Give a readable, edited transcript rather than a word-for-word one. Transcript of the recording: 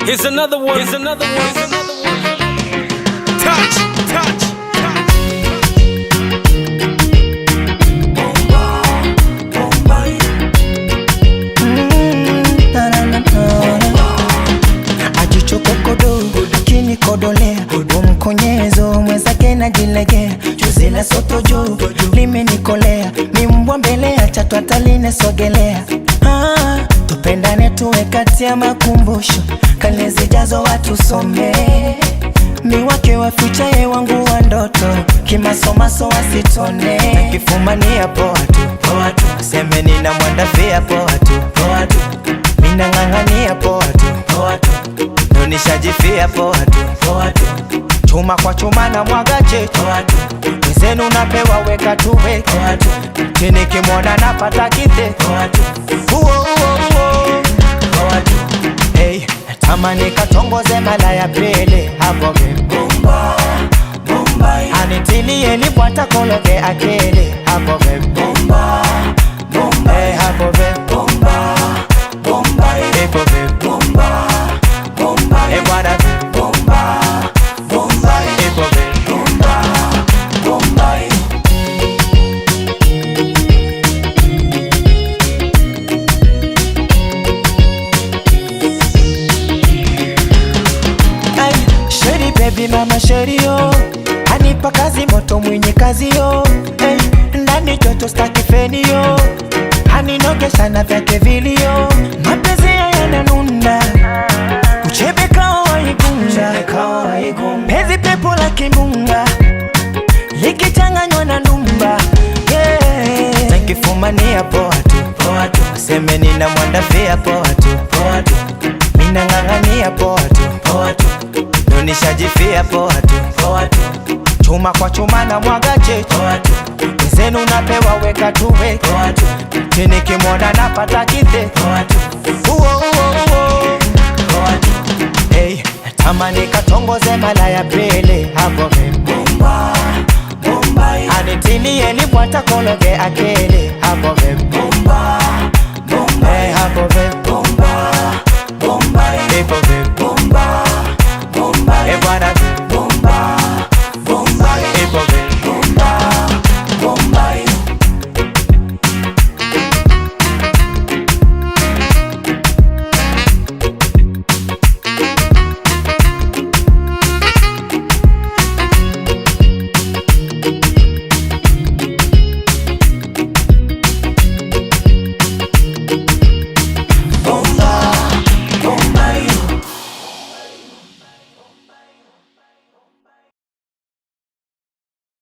Here's another one. Here's another one. Here's another one. Touch, touch, touch. Bomba, bomba. Ajichokokodo, kini kodolea, umkonyezo mwenzake najilegea. Juzi la soto juu, limenikolea, ni mbwa mbelea, chatu ataline sogelea. Tupendane tuwe kati ya makumbusho, kale zijazo watu some. Mi wake wa future wangu wa ndoto, kimasomaso wasitone. Nakifumania poa tu, poa tu. Seme nina mwandafia poa tu, poa tu. Mina ngangania poa tu, poa tu. Nonishajifia poa tu, poa tu. Chuma kwa chuma na mwaga chetu, poa tu. Mzenu napewa weka tuwe, poa tu. Chini kimona napata kite, poa tu. Poa tu. Hey, tamani katongoze mala ya pele hapo be bomba, bomba. Anitilie lipwata kologe akele hapo be bomba, bomba. Hey, hapo be bomba, bomba. Hapo be bomba, bomba. Hey, bwana be bomba, bomba. Hapo be bomba, bomba. Baby mama sheri yo, anipa kazi moto mwenye kazi yo. Hey, ndani joto staki feni yo, aninogesha na vyake vilio. Mapenzi ya yananunda, uchebe kao waigunga. Pezi pepo la kimbunga, likichanganywa na ndumba. Yeah, nakifumania poa tu, poa tu. Seme nina mwandafia poa tu, poa tu. Mina ngangania poa tu, poa tu. Nishajifia poa tu, poa tu. Chuma kwa chuma na mwaga chetu, poa tu. Mzenu napewa weka tuwe, poa tu. Chini kimona napata kite, poa tu. Poa tu. Hey, tamani katongoze mala ya pele hapo be bomba, bomba. Anitilie lipwata kologe akele hapo be bomba, bomba. Hey, hapo be